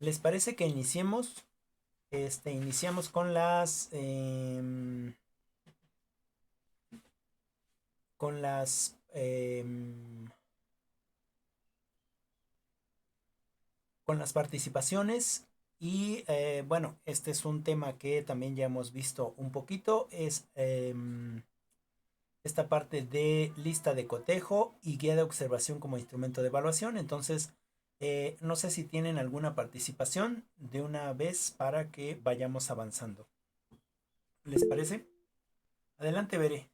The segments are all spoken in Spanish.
¿Les parece que iniciemos? Iniciamos con las participaciones y bueno, este es un tema que también ya hemos visto un poquito, es esta parte de lista de cotejo y guía de observación como instrumento de evaluación. Entonces, no sé si tienen alguna participación de una vez para que vayamos avanzando. ¿Les parece? Adelante, Veré.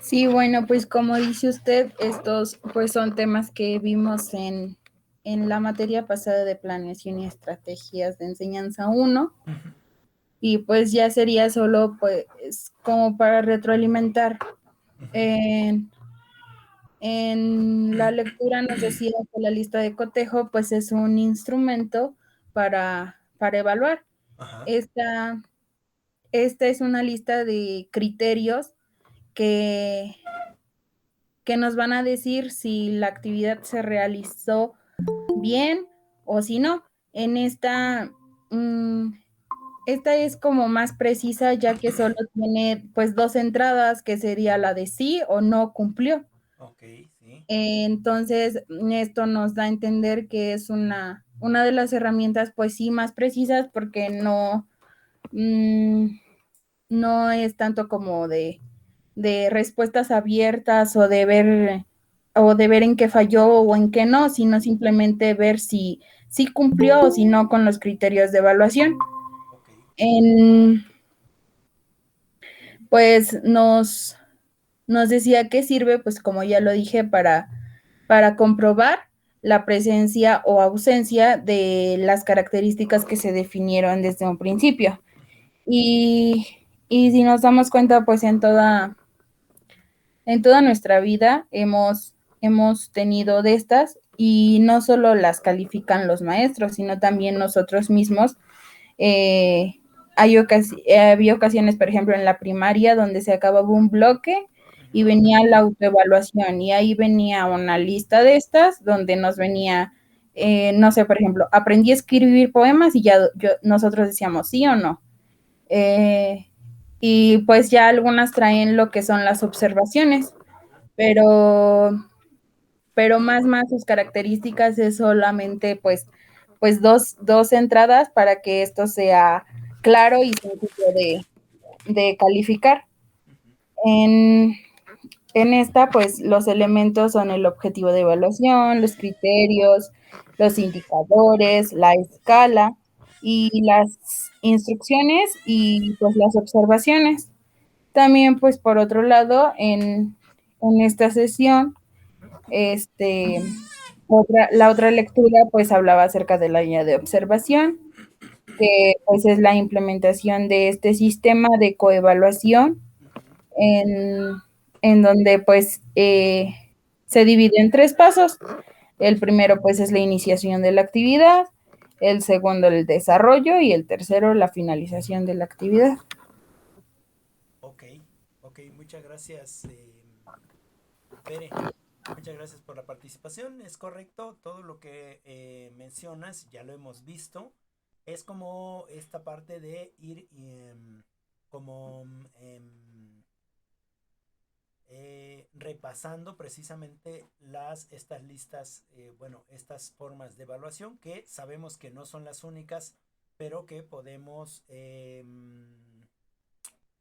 Sí, bueno, pues como dice usted, estos pues son temas que vimos en la materia pasada de planeación y estrategias de enseñanza uno, Ujú. y pues ya sería solo pues como para retroalimentar. Ujú. En, en la lectura nos decía que la lista de cotejo pues es un instrumento para evaluar. Ajá. Esta, esta es una lista de criterios que que nos van a decir si la actividad se realizó bien o si no. En mmm, esta es como más precisa ya que solo tiene pues dos entradas, que sería la de sí o no cumplió. Ok, sí. Entonces, esto nos da a entender que es una de las herramientas pues sí más precisas porque mmm, no es tanto como de respuestas abiertas o de ver en qué falló o en qué no, sino simplemente ver si cumplió o si no con los criterios de evaluación. Ok. En, pues nos decía que sirve, pues como ya lo dije, para comprobar la presencia o ausencia de las características que se definieron desde un principio. Ujú. Y, y si nos damos cuenta, pues en toda nuestra vida hemos tenido de estas y no solo las califican los maestros, sino también nosotros mismos. Eh, había ocasiones, por ejemplo, en la primaria donde se acababa un bloque y Ujú. venía la autoevaluación y ahí venía una lista de estas donde nos venía, no sé, por ejemplo, aprendí a escribir poemas y ya nosotros decíamos sí o no. Eh, y pues ya algunas traen lo que son las observaciones, pero, pero más sus características es solamente pues dos entradas para que esto sea claro y sencillo de calificar. Ujú. En, en esta, pues los elementos son el objetivo de evaluación, los criterios, los indicadores, la escala y las instrucciones y pues las observaciones. También, pues por otro lado, en esta sesión, este, la otra lectura pues hablaba acerca de la línea de observación, que pues es la implementación de este sistema de coevaluación Ujú. en, en donde pues se divide en tres pasos. El primero pues es la iniciación de la actividad, el segundo el desarrollo y el tercero la finalización de la actividad. Ok, ok, muchas gracias, Bere. Muchas gracias por la participación. Es correcto, todo lo que mencionas ya lo hemos visto. Es como esta parte de ir como repasando precisamente estas listas, bueno, estas formas de evaluación que sabemos que no son las únicas, pero que podemos,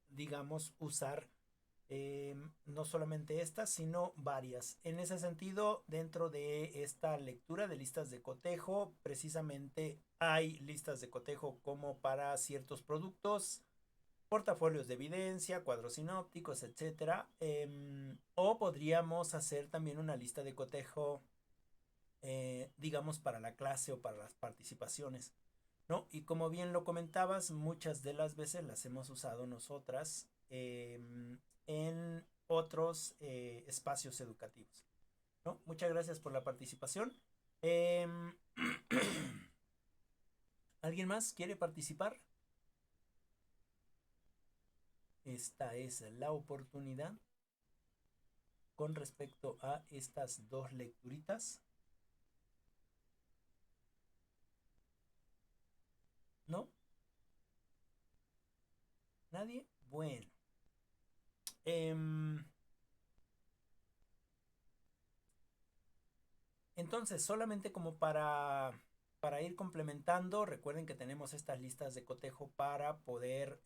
digamos, usar no solamente estas, sino varias. En ese sentido, dentro de esta lectura de listas de cotejo, precisamente hay listas de cotejo como para ciertos productos, portafolios de evidencia, cuadros sinópticos, etcétera. O podríamos hacer también una lista de cotejo, digamos, para la clase o para las participaciones, ¿no? Y como bien lo comentabas, muchas de las veces las hemos usado nosotras en otros espacios educativos, ¿no? Muchas gracias por la participación. Eh, ¿Alguien más quiere participar? Esta es la oportunidad con respecto a estas dos lecturitas. ¿No? ¿Nadie? Bueno. Entonces, solamente como para ir complementando, recuerden que tenemos estas listas de cotejo para poder,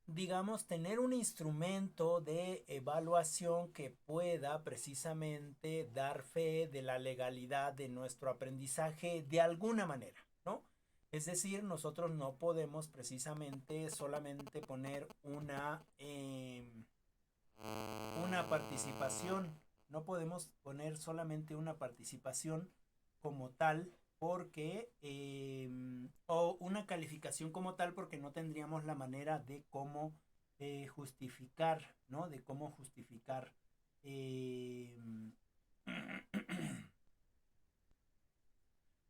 digamos, tener un instrumento de evaluación que pueda precisamente dar fe de la legalidad de nuestro aprendizaje de alguna manera, ¿no? Es decir, nosotros no podemos precisamente solamente poner una participación. No podemos poner solamente una participación como tal porque, o una calificación como tal porque no tendríamos la manera de cómo justificar, ¿no? De cómo justificar eh,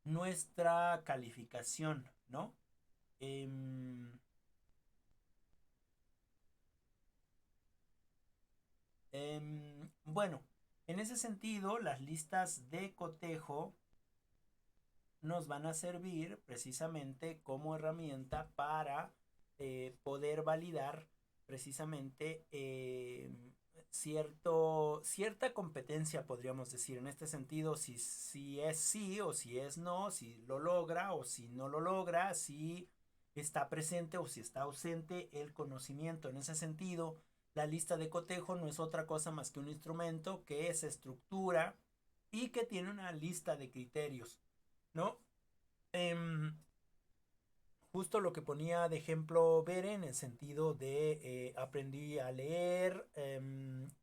nuestra calificación, ¿no? Em, bueno, en ese sentido, las listas de cotejo nos van a servir precisamente como herramienta para poder validar precisamente cierta competencia, podríamos decir, en este sentido, si es sí o si es no, si lo logra o si no lo logra, si está presente o si está ausente el conocimiento. En ese sentido, la lista de cotejo no es otra cosa más que un instrumento que se estructura y que tiene una lista de criterios, ¿no? Em, Justo lo que ponía de ejemplo Bere en el sentido de aprendí a leer,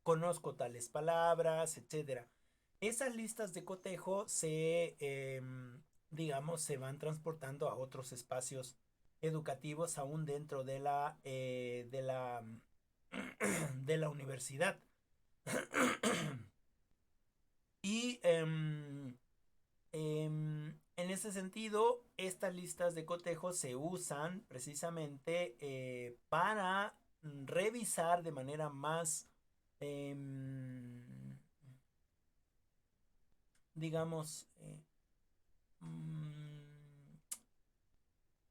conozco tales palabras, etcétera. Esas listas de cotejo digamos, se van transportando a otros espacios educativos aún dentro de la universidad. Y en ese sentido, estas listas de cotejo se usan precisamente para revisar de manera más, em, digamos,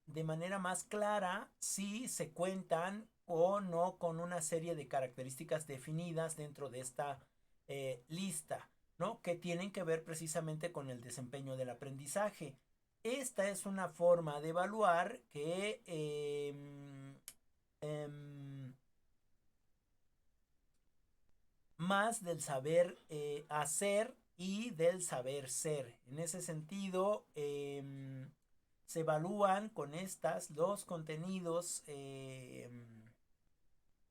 de manera más clara si se cuentan o no con una serie de características definidas dentro de esta lista, ¿no? Que tienen que ver precisamente con el desempeño del aprendizaje. Esta es una forma de evaluar que más del saber hacer y del saber ser. En ese sentido, se evalúan con estas los contenidos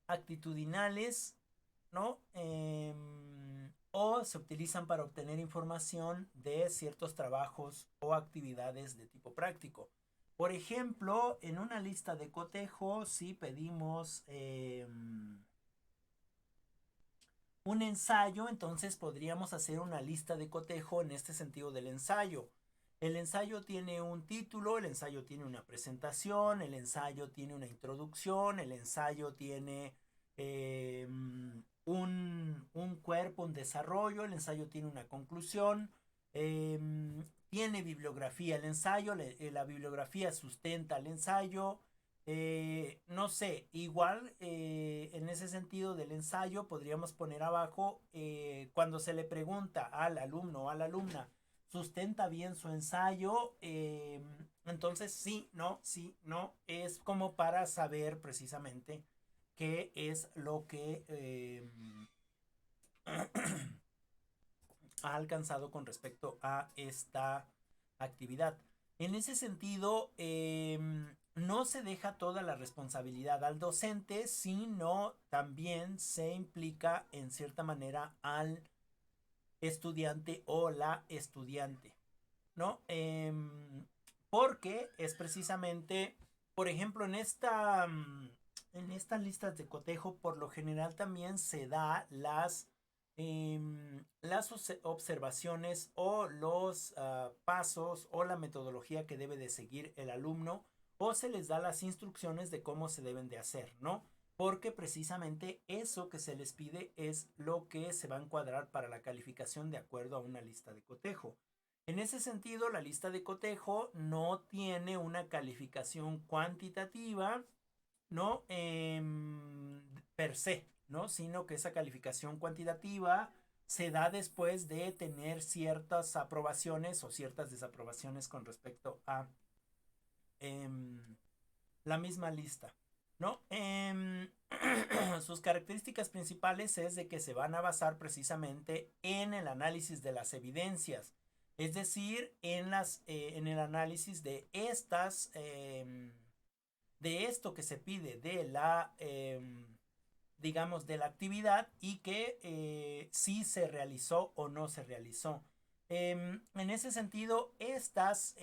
actitudinales, ¿no? O se utilizan para obtener información de ciertos trabajos o actividades de tipo práctico. Por ejemplo, en una lista de cotejo, si pedimos un ensayo, entonces podríamos hacer una lista de cotejo en este sentido del ensayo. El ensayo tiene un título, el ensayo tiene una presentación, el ensayo tiene una introducción, el ensayo tiene un cuerpo, un desarrollo, el ensayo tiene una conclusión, tiene bibliografía el ensayo, la bibliografía sustenta el ensayo, no sé, igual en ese sentido del ensayo podríamos poner abajo cuando se le pregunta al alumno o a la alumna, ¿sustenta bien su ensayo? Entonces sí, no, es como para saber precisamente qué es lo que ha alcanzado con respecto a esta actividad. En ese sentido, no se deja toda la responsabilidad al docente, sino también se implica en cierta manera al estudiante o la estudiante, ¿no? Porque es precisamente, por ejemplo, en estas listas de cotejo, por lo general también se da las observaciones o los pasos o la metodología que debe de seguir el alumno o se les da las instrucciones de cómo se deben de hacer, ¿no? Porque precisamente eso que se les pide es lo que se va a encuadrar para la calificación de acuerdo a una lista de cotejo. En ese sentido, la lista de cotejo no tiene una calificación cuantitativa, ¿no? Per se, ¿no? Sino que esa calificación cuantitativa se da después de tener ciertas aprobaciones o ciertas desaprobaciones con respecto a la misma lista, ¿no? Sus características principales es de que se van a basar precisamente en el análisis de las evidencias, es decir, en el análisis de estas, de esto que se pide de la, digamos, de la actividad y que si se realizó o no se realizó. En ese sentido, estas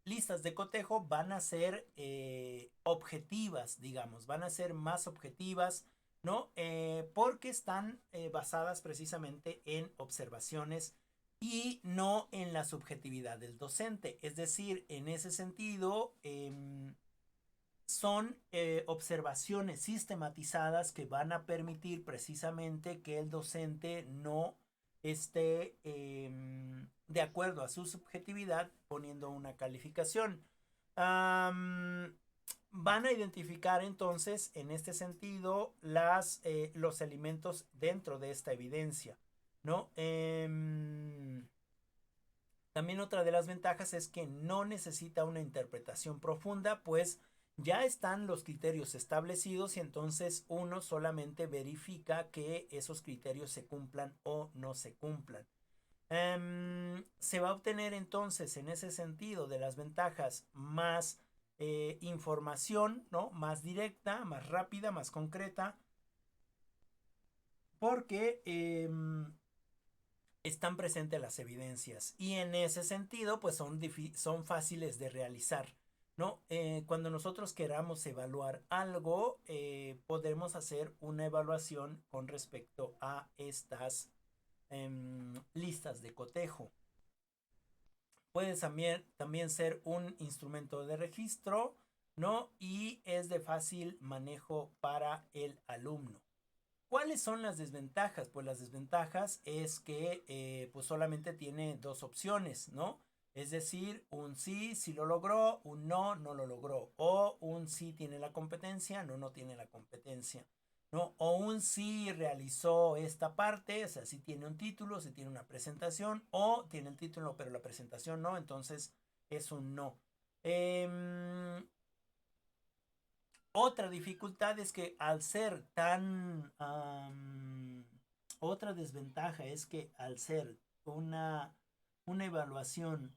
listas de cotejo van a ser objetivas, digamos, van a ser más objetivas, ¿no? Porque están basadas precisamente en observaciones y no en la subjetividad del docente. Es decir, en ese sentido, son observaciones sistematizadas que van a permitir precisamente que el docente no esté de acuerdo a su subjetividad poniendo una calificación. Van a identificar entonces en este sentido los elementos dentro de esta evidencia, ¿no? También otra de las ventajas es que no necesita una interpretación profunda, pues ya están los criterios establecidos y entonces uno solamente verifica que esos criterios se cumplan o no se cumplan. Se va a obtener entonces en ese sentido de las ventajas más información, ¿no? Más directa, más rápida, más concreta, porque están presentes las evidencias y en ese sentido pues son fáciles de realizar, ¿no? Cuando nosotros queramos evaluar algo, podremos hacer una evaluación con respecto a estas listas de cotejo. Puede también ser un instrumento de registro, ¿no? Y es de fácil manejo para el alumno. ¿Cuáles son las desventajas? Pues las desventajas es que pues solamente tiene dos opciones, ¿no? Es decir, un sí, sí lo logró, un no, no lo logró. O un sí tiene la competencia, no, no tiene la competencia, ¿no? O un sí realizó esta parte, o sea, sí tiene un título, sí tiene una presentación, o tiene el título pero la presentación no, entonces es un no. Otra dificultad es que al ser tan... otra desventaja es que al ser una evaluación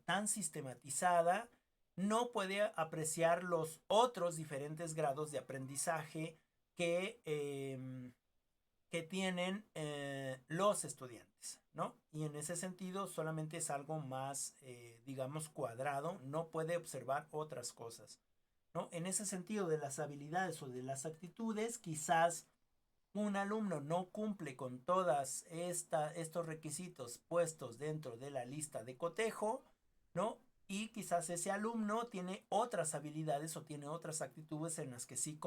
tan sistematizada, no puede apreciar los otros diferentes grados de aprendizaje que tienen los estudiantes, ¿no? Y en ese sentido solamente es algo más, digamos, cuadrado, no puede observar otras cosas, ¿no? En ese sentido de las habilidades o de las actitudes, quizás un alumno no cumple con todos estos requisitos puestos dentro de la lista de cotejo, ¿no? Y quizás ese alumno tiene otras habilidades o tiene otras actitudes en las que sí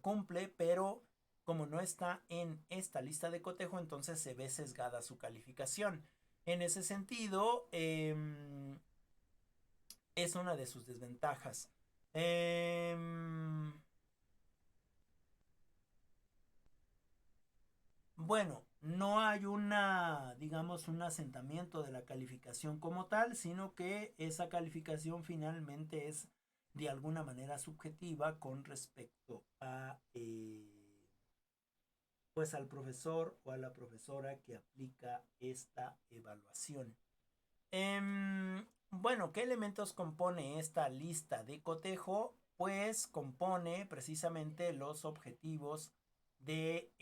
cumple, pero como no está en esta lista de cotejo, entonces se ve sesgada su calificación. En ese sentido, es una de sus desventajas. Bueno, no hay digamos, un asentamiento de la calificación como tal, sino que esa calificación finalmente es de alguna manera subjetiva con respecto a, pues al profesor o a la profesora que aplica esta evaluación. Bueno, ¿qué elementos compone esta lista de cotejo? Pues compone precisamente los objetivos de,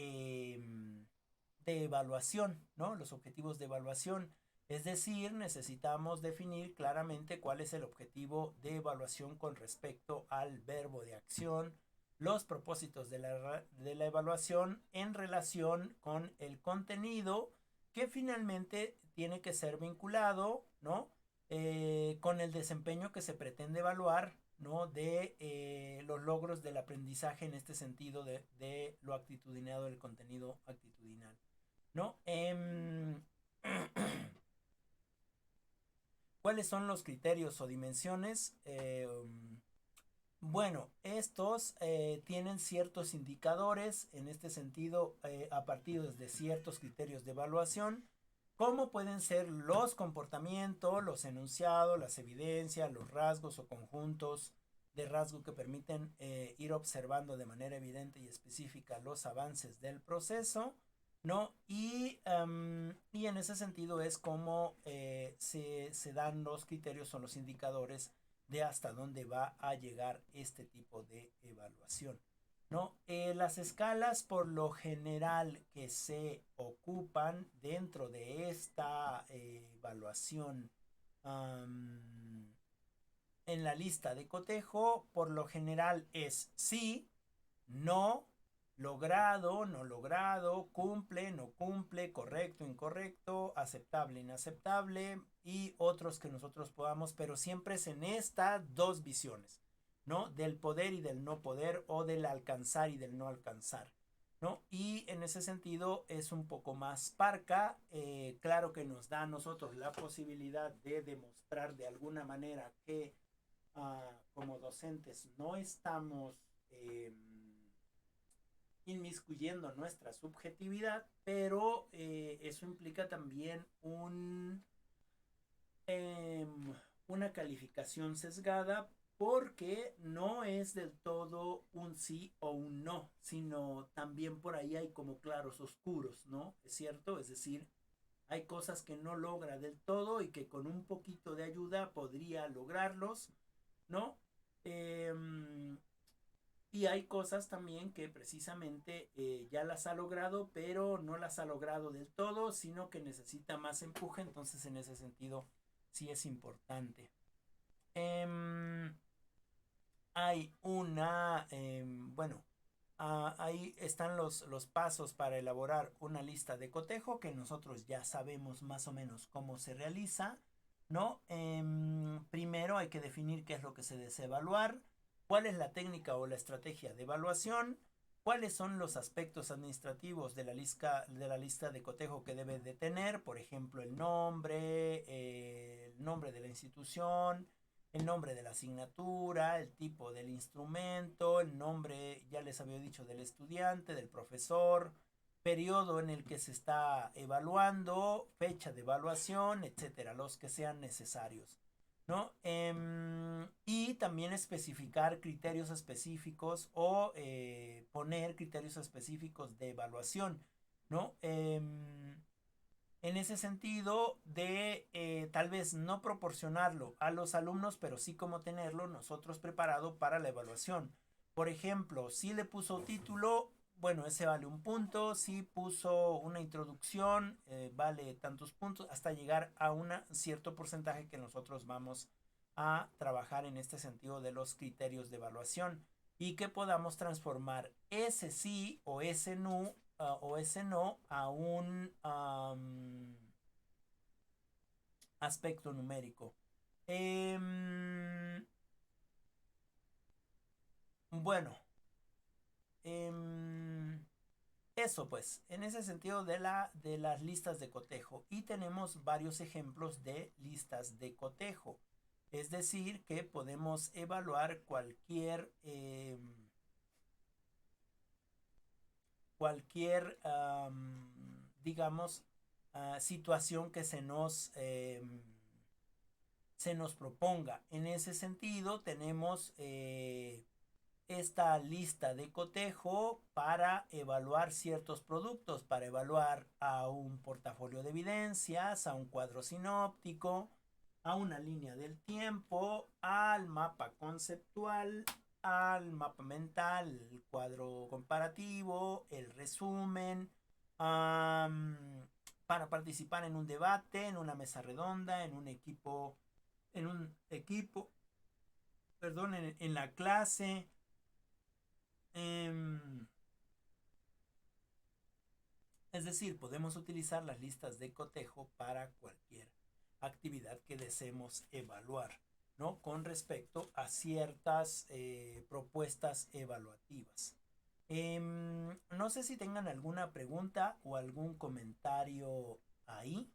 de evaluación, ¿no? Los objetivos de evaluación. Es decir, necesitamos definir claramente cuál es el objetivo de evaluación con respecto al verbo de acción, los propósitos de la evaluación en relación con el contenido que finalmente tiene que ser vinculado, ¿no? Con el desempeño que se pretende evaluar ¿no? De los logros del aprendizaje en este sentido de lo actitudinado, del contenido actitudinal, ¿no? ¿Cuáles son los criterios o dimensiones? Bueno, estos tienen ciertos indicadores, en este sentido, a partir de ciertos criterios de evaluación, como pueden ser los comportamientos, los enunciados, las evidencias, los rasgos o conjuntos de rasgo que permiten ir observando de manera evidente y específica los avances del proceso, ¿no? Y en ese sentido es como se dan los criterios o los indicadores de hasta dónde va a llegar este tipo de evaluación, ¿no? Las escalas por lo general que se ocupan dentro de esta evaluación en la lista de cotejo, por lo general es sí, no, logrado, no logrado, cumple, no cumple, correcto, incorrecto, aceptable, inaceptable y otros que nosotros podamos, pero siempre es en estas dos visiones, ¿no? Del poder y del no poder o del alcanzar y del no alcanzar, ¿no? Y en ese sentido es un poco más parca, claro que nos da a nosotros la posibilidad de demostrar de alguna manera que como docentes no estamos inmiscuyendo nuestra subjetividad, pero eso implica también eh, una calificación sesgada porque no es del todo un sí o un no, sino también por ahí hay como claros oscuros, ¿no? ¿Es cierto? Es decir, hay cosas que no logra del todo y que con un poquito de ayuda podría lograrlos, ¿no? Eh, y hay cosas también que precisamente ya las ha logrado, pero no las ha logrado del todo, sino que necesita más empuje, entonces en ese sentido sí es importante. Hay bueno, ahí están los pasos para elaborar una lista de cotejo que nosotros ya sabemos más o menos cómo se realiza, ¿no? Primero hay que definir qué es lo que se desea evaluar, cuál es la técnica o la estrategia de evaluación, cuáles son los aspectos administrativos de la lista de cotejo que debe de tener, por ejemplo, el nombre de la institución, el nombre de la asignatura, el tipo del instrumento, el nombre, ya les había dicho, del estudiante, del profesor, periodo en el que se está evaluando, fecha de evaluación, etcétera, los que sean necesarios, ¿no? Y también especificar criterios específicos o poner criterios específicos de evaluación, ¿no? En ese sentido de tal vez no proporcionarlo a los alumnos, pero sí como tenerlo nosotros preparado para la evaluación. Por ejemplo, si le puso título, bueno, ese vale un punto. Si puso una introducción, vale tantos puntos, hasta llegar a un cierto porcentaje que nosotros vamos a trabajar en este sentido de los criterios de evaluación y que podamos transformar ese sí o ese no a un aspecto numérico. Bueno, eso pues, en ese sentido de las listas de cotejo. Y tenemos varios ejemplos de listas de cotejo. Es decir, que podemos evaluar cualquier digamos, situación que se nos proponga. En ese sentido, tenemos esta lista de cotejo para evaluar ciertos productos, para evaluar a un portafolio de evidencias, a un cuadro sinóptico, a una línea del tiempo, al mapa conceptual, al mapa mental, el cuadro comparativo, el resumen, para participar en un debate, en una mesa redonda, en un equipo, perdón, en la clase. Em, es decir, podemos utilizar las listas de cotejo para cualquier actividad que deseemos evaluar. ¿no? Con respecto a ciertas propuestas evaluativas. No sé si tengan alguna pregunta o algún comentario ahí,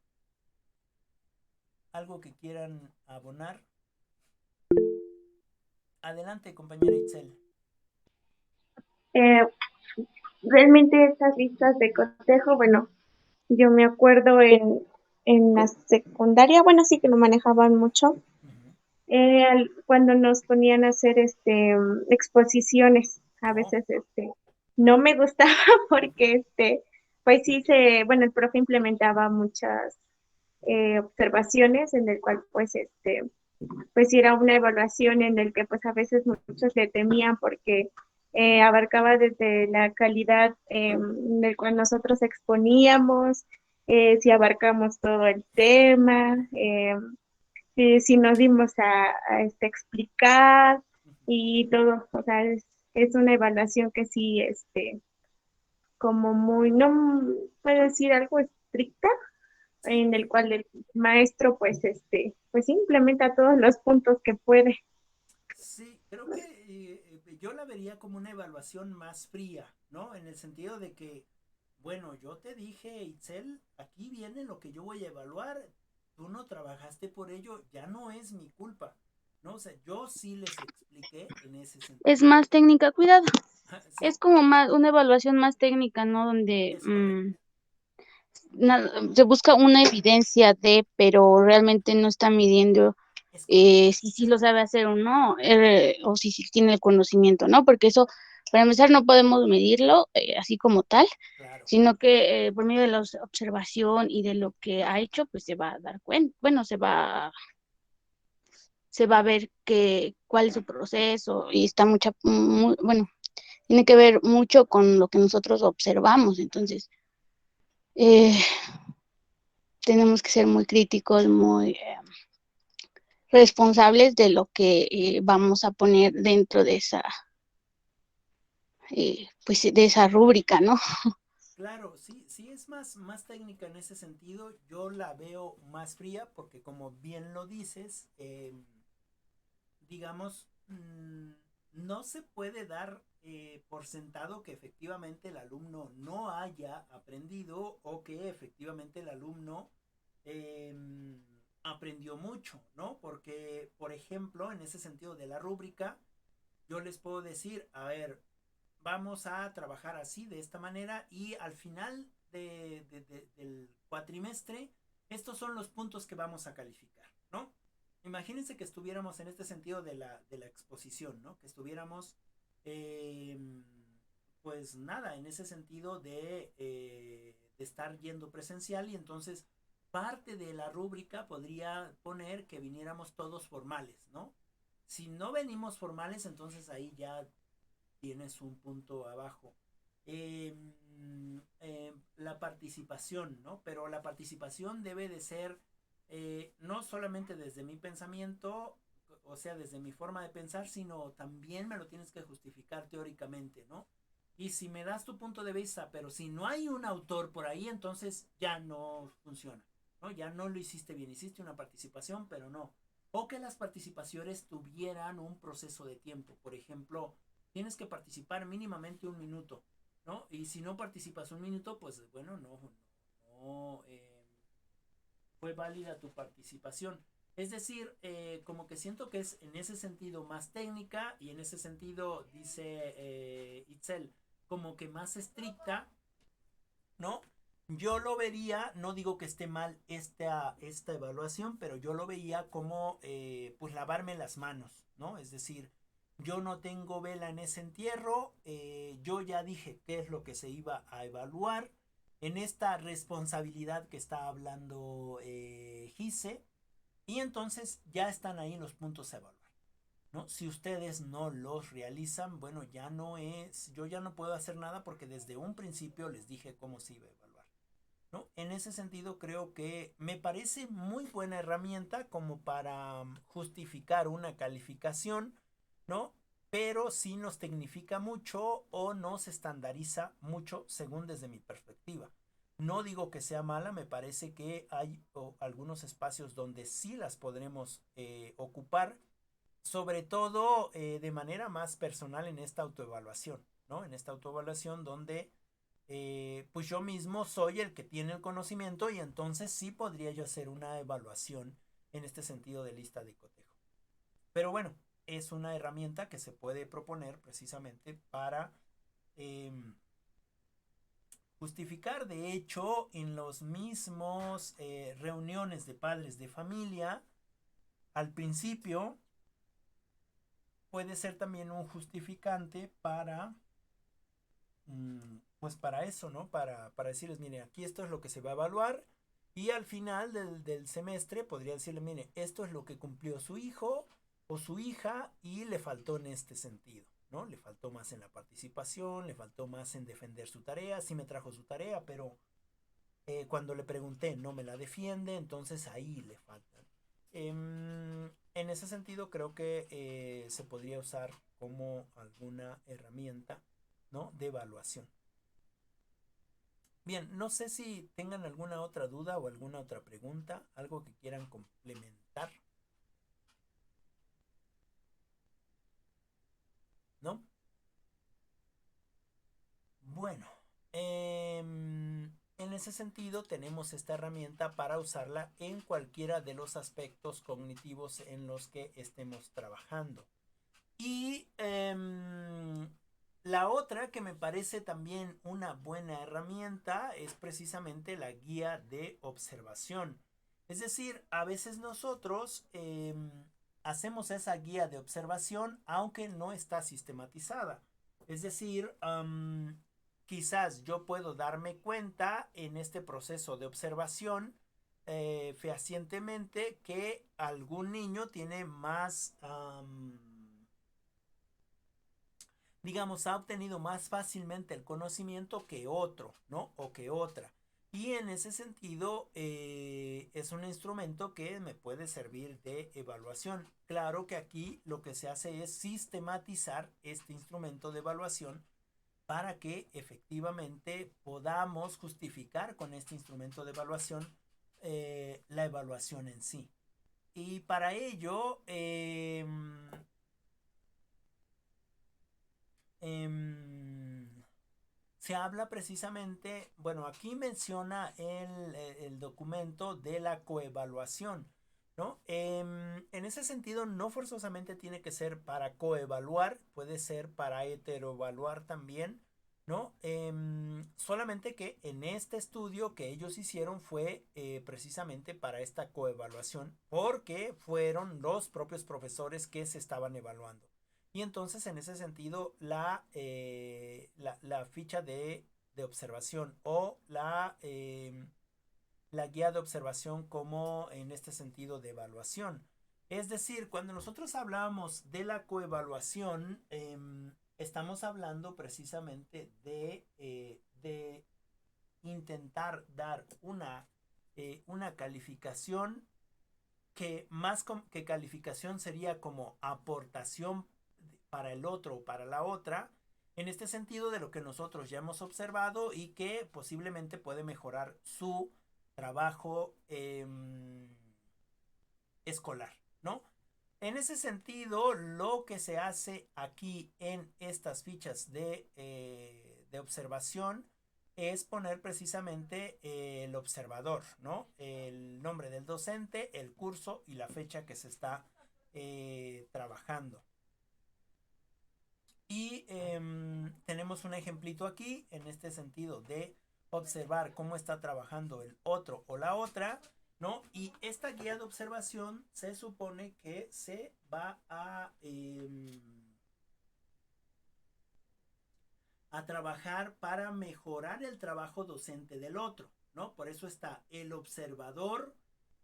algo que quieran abonar. Adelante, compañera Itzel. Eh, Realmente estas listas de cotejo, bueno, yo me acuerdo en la secundaria, bueno, sí que lo manejaban mucho, Uh-huh. cuando nos ponían a hacer exposiciones, a Oh, veces no me gustaba porque pues sí bueno, el profe implementaba muchas observaciones en el cual pues sí era una evaluación en el que pues a veces muchos le temían porque abarcaba desde la calidad en el cual nosotros exponíamos, si abarcamos todo el tema, si nos dimos explicar uh-huh. y todo, o sea, es una evaluación que sí, como muy, no puedo decir algo estricta, Sí, en el cual el maestro pues pues implementa todos los puntos que puede. sí, creo que yo la vería como una evaluación más fría, ¿no? En el sentido de que, bueno, yo te dije, Itzel, aquí viene lo que yo voy a evaluar, tú no trabajaste por ello, ya no es mi culpa, ¿no? O sea, yo sí les expliqué en ese Es sentido. más técnica, cuidado. Sí, Es como más una evaluación más técnica, ¿no? Donde es correcto, se busca una evidencia de, pero realmente no está midiendo es correcto, si sí lo sabe hacer o no, o si sí tiene el conocimiento, ¿no? Porque eso, para empezar, no podemos medirlo así como tal, claro. sino que por medio de la observación y de lo que ha hecho, pues se va a dar cuenta, bueno, se va a ver cuál es su proceso y está bueno, tiene que ver mucho con lo que nosotros observamos, entonces eh, tenemos que ser muy críticos, muy responsables de lo que vamos a poner dentro de pues de esa rúbrica, ¿no? Claro, sí, sí es más técnica en ese sentido. Yo la veo más fría porque como bien lo dices, digamos, no se puede dar por sentado que efectivamente el alumno no haya aprendido o que efectivamente el alumno eh, aprendió mucho, ¿no? Porque, por ejemplo, en ese sentido de la rúbrica, yo les puedo decir, a ver, vamos a trabajar así, de esta manera, y al final del cuatrimestre, estos son los puntos que vamos a calificar, ¿no? Imagínense que estuviéramos en este sentido de la exposición, ¿no? Que estuviéramos, eh, pues nada, en ese sentido de estar yendo presencial y entonces parte de la rúbrica podría poner que viniéramos todos formales, ¿no? Si no venimos formales, entonces ahí ya tienes un punto abajo. La participación, ¿no? Pero la participación debe de ser no solamente desde mi pensamiento, o sea, desde mi forma de pensar, sino también me lo tienes que justificar teóricamente, ¿no? Y si me das tu punto de vista, pero si no hay un autor por ahí, entonces ya no funciona, ¿no? Ya no lo hiciste bien, hiciste una participación, pero no. O que las participaciones tuvieran un proceso de tiempo. Por ejemplo, tienes que participar mínimamente un minuto, ¿no? Y si no participas un minuto, pues bueno, no fue válida tu participación. Es decir, como que siento que es en ese sentido más técnica y en ese sentido, dice Itzel, como que más estricta, ¿no? Yo lo vería, no digo que esté mal esta evaluación, pero yo lo veía como pues lavarme las manos, ¿no? Es decir, yo no tengo vela en ese entierro, yo ya dije qué es lo que se iba a evaluar en esta responsabilidad que está hablando Gise, y entonces ya están ahí los puntos a evaluar. ¿No? Si ustedes no los realizan, bueno, ya no es, yo ya no puedo hacer nada porque desde un principio les dije cómo se iba a evaluar. ¿No? En ese sentido creo que me parece muy buena herramienta como para justificar una calificación, ¿no? Pero sí nos tecnifica mucho o nos estandariza mucho según desde mi perspectiva. No digo que sea mala, me parece que hay algunos espacios donde sí las podremos ocupar, sobre todo de manera más personal en esta autoevaluación, ¿no? En esta autoevaluación donde pues yo mismo soy el que tiene el conocimiento y entonces sí podría yo hacer una evaluación en este sentido de lista de cotejo. Pero bueno, es una herramienta que se puede proponer precisamente para eh, justificar. De hecho, en los mismos reuniones de padres de familia, al principio puede ser también un justificante para, pues para eso, ¿no? Para decirles, mire, aquí esto es lo que se va a evaluar. Y al final del semestre podría decirle, mire, esto es lo que cumplió su hijo o su hija y le faltó en este sentido, ¿no? Le faltó más en la participación, le faltó más en defender su tarea, sí me trajo su tarea, pero cuando le pregunté no me la defiende, entonces ahí le faltan. En ese sentido creo que se podría usar como alguna herramienta, ¿no? De evaluación. Bien, no sé si tengan alguna otra duda o alguna otra pregunta, algo que quieran complementar, ¿no? Bueno, en ese sentido tenemos esta herramienta para usarla en cualquiera de los aspectos cognitivos en los que estemos trabajando. Y la otra que me parece también una buena herramienta es precisamente la guía de observación. Es decir, a veces nosotros hacemos esa guía de observación aunque no está sistematizada. Es decir, quizás yo puedo darme cuenta en este proceso de observación fehacientemente que algún niño tiene más digamos, ha obtenido más fácilmente el conocimiento que otro, ¿no? O que otra. Y en ese sentido es un instrumento que me puede servir de evaluación. Claro que aquí lo que se hace es sistematizar este instrumento de evaluación para que efectivamente podamos justificar con este instrumento de evaluación la evaluación en sí. Y para ello se habla precisamente, bueno, aquí menciona el documento de la coevaluación, ¿no? En ese sentido, no forzosamente tiene que ser para coevaluar, puede ser para heteroevaluar también, ¿no? Solamente que en este estudio que ellos hicieron fue precisamente para esta coevaluación, porque fueron los propios profesores que se estaban evaluando. Y entonces en ese sentido la ficha de observación o la guía de observación como en este sentido de evaluación. Es decir, cuando nosotros hablamos de la coevaluación, estamos hablando precisamente de intentar dar una calificación que más que calificación sería como aportación para el otro o para la otra, en este sentido de lo que nosotros ya hemos observado y que posiblemente puede mejorar su trabajo escolar, ¿no? En ese sentido, lo que se hace aquí en estas fichas de observación es poner precisamente el observador, ¿no? El nombre del docente, el curso y la fecha que se está trabajando. Y tenemos un ejemplito aquí en este sentido de observar cómo está trabajando el otro o la otra, ¿no? Y esta guía de observación se supone que se va a trabajar para mejorar el trabajo docente del otro, ¿no? Por eso está el observador,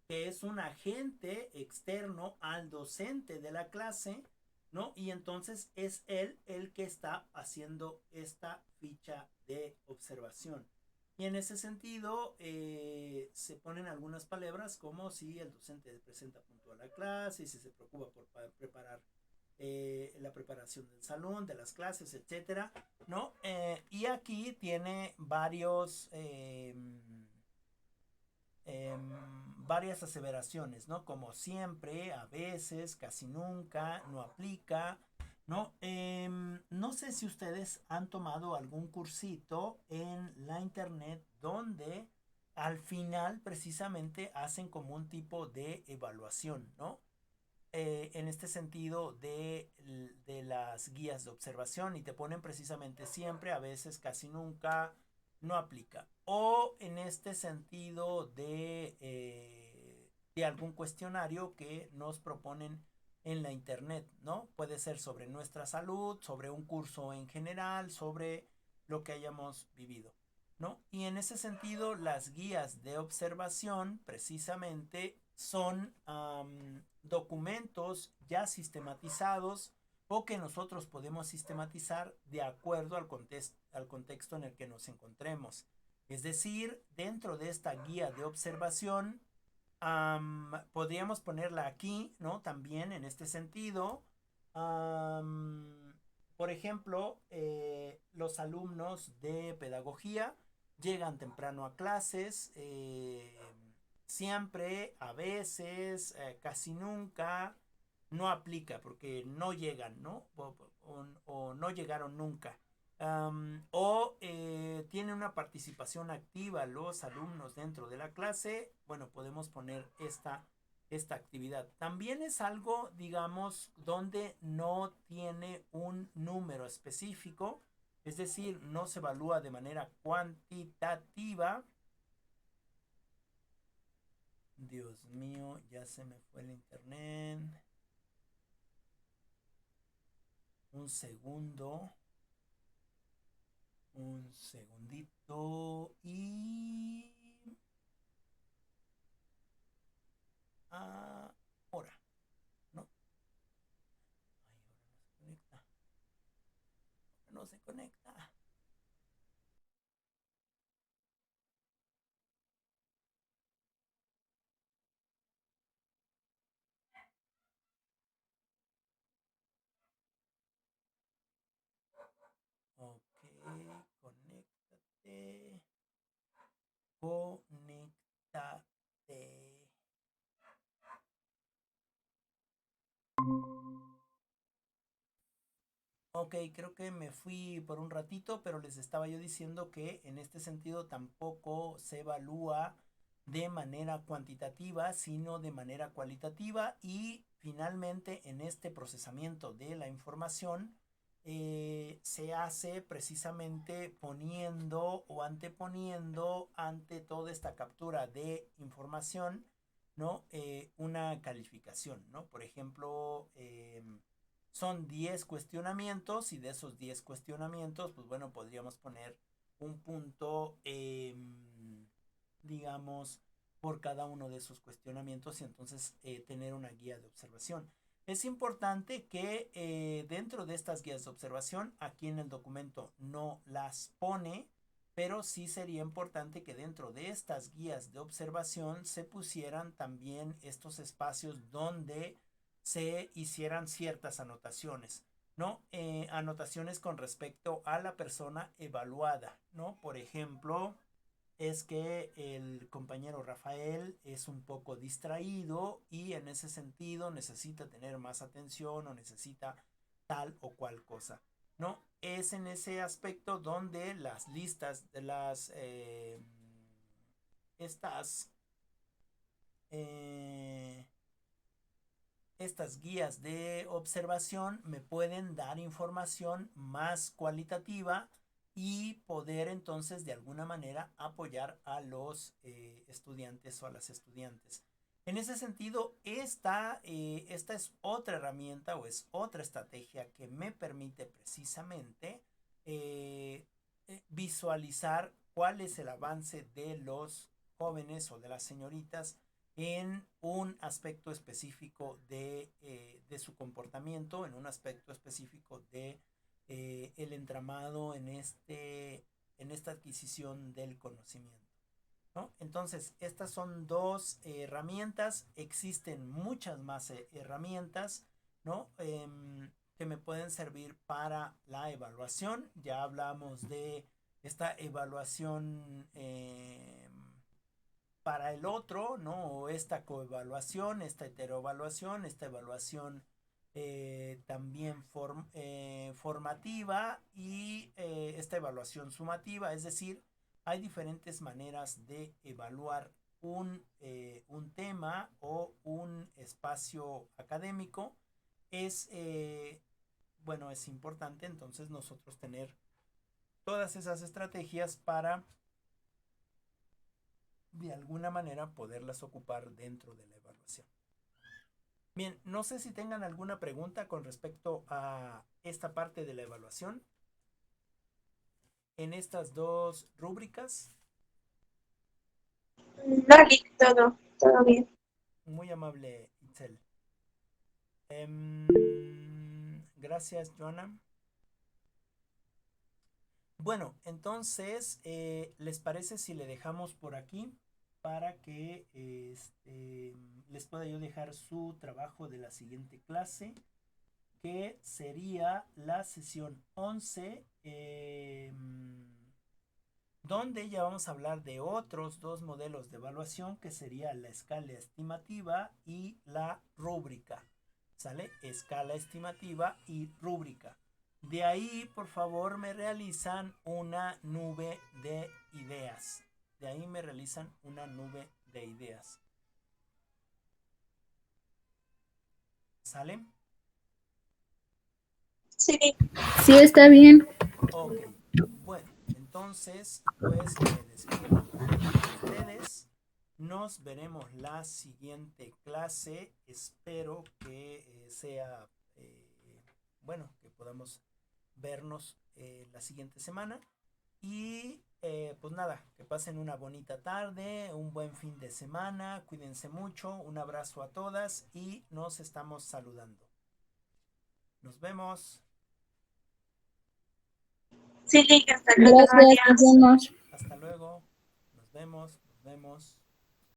que es un agente externo al docente de la clase, ¿no? Y entonces es él el que está haciendo esta ficha de observación. Y en ese sentido se ponen algunas palabras como si el docente presenta puntual a la clase y si se preocupa por preparar la preparación del salón, de las clases, etcétera, ¿no? Y aquí tiene varias aseveraciones, ¿no? Como siempre, a veces, casi nunca, no aplica, ¿no? No sé si ustedes han tomado algún cursito en la internet donde al final precisamente hacen como un tipo de evaluación, ¿no? En este sentido de las guías de observación y te ponen precisamente siempre, a veces, casi nunca, no aplica. O en este sentido de algún cuestionario que nos proponen en la internet, ¿no? Puede ser sobre nuestra salud, sobre un curso en general, sobre lo que hayamos vivido, ¿no? Y en ese sentido, las guías de observación precisamente son documentos ya sistematizados o que nosotros podemos sistematizar de acuerdo al contexto en el que nos encontremos. Es decir, dentro de esta guía de observación, podríamos ponerla aquí, ¿no? También en este sentido. Por ejemplo, los alumnos de pedagogía llegan temprano a clases, siempre, a veces, casi nunca, no aplica porque no llegan, ¿no? O no llegaron nunca. Tienen una participación activa los alumnos dentro de la clase, bueno, podemos poner esta actividad. También es algo, digamos, donde no tiene un número específico, es decir, no se evalúa de manera cuantitativa. Dios mío, ya se me fue el internet. Un segundo. Un segundito. Y ahora, ¿no? Ay, ahora no se conecta. Ahora no se conecta. Ok, conéctate. Conéctate. Ok, creo que me fui por un ratito, pero les estaba yo diciendo que en este sentido tampoco se evalúa de manera cuantitativa, sino de manera cualitativa y finalmente en este procesamiento de la información se hace precisamente poniendo o anteponiendo ante toda esta captura de información, ¿no? Una calificación, ¿no? Por ejemplo, son 10 cuestionamientos y de esos 10 cuestionamientos, pues bueno, podríamos poner un punto, digamos, por cada uno de esos cuestionamientos y entonces tener una guía de observación. Es importante que dentro de estas guías de observación, aquí en el documento no las pone, pero sí sería importante que dentro de estas guías de observación se pusieran también estos espacios donde se hicieran ciertas anotaciones, ¿no? Anotaciones con respecto a la persona evaluada, ¿no? Por ejemplo, es que el compañero Rafael es un poco distraído y en ese sentido necesita tener más atención o necesita tal o cual cosa, ¿no? Es en ese aspecto donde las listas de estas eh, estas guías de observación me pueden dar información más cualitativa y poder entonces de alguna manera apoyar a los estudiantes o a las estudiantes. En ese sentido, esta es otra herramienta o es otra estrategia que me permite precisamente eh, visualizar cuál es el avance de los jóvenes o de las señoritas en un aspecto específico de su comportamiento, en un aspecto específico de el entramado en esta adquisición del conocimiento, ¿no? Entonces, estas son dos herramientas, existen muchas más herramientas. ¿no? Que me pueden servir para la evaluación. Ya hablamos de esta evaluación para el otro, ¿no? O esta coevaluación, esta heteroevaluación, esta evaluación también formativa y esta evaluación sumativa. Es decir, hay diferentes maneras de evaluar un tema o un espacio académico. Es, bueno, es importante entonces nosotros tener todas esas estrategias para de alguna manera poderlas ocupar dentro de la evaluación. Bien, no sé si tengan alguna pregunta con respecto a esta parte de la evaluación en estas dos rúbricas. No, Lick, todo bien. Muy amable, Itzel. Gracias, Joana. Bueno, entonces, ¿les parece si le dejamos por aquí para que les pueda yo dejar su trabajo de la siguiente clase, que sería la sesión 11, donde ya vamos a hablar de otros dos modelos de evaluación, que sería la escala estimativa y la rúbrica. ¿Sale? Escala estimativa y rúbrica. De ahí, por favor, me realizan una nube de ideas. De ahí me realizan una nube de ideas. ¿Sale? Sí, Sí, está bien. Ok. Bueno, entonces, pues me despido de ustedes. Nos veremos la siguiente clase. Espero que sea, bueno, que podamos vernos la siguiente semana. Y pues nada, que pasen una bonita tarde, un buen fin de semana, cuídense mucho, un abrazo a todas y nos estamos saludando. Nos vemos. sí, Lick, hasta luego, Gracias, nos adiós. vemos. Hasta luego. Nos vemos. Nos vemos.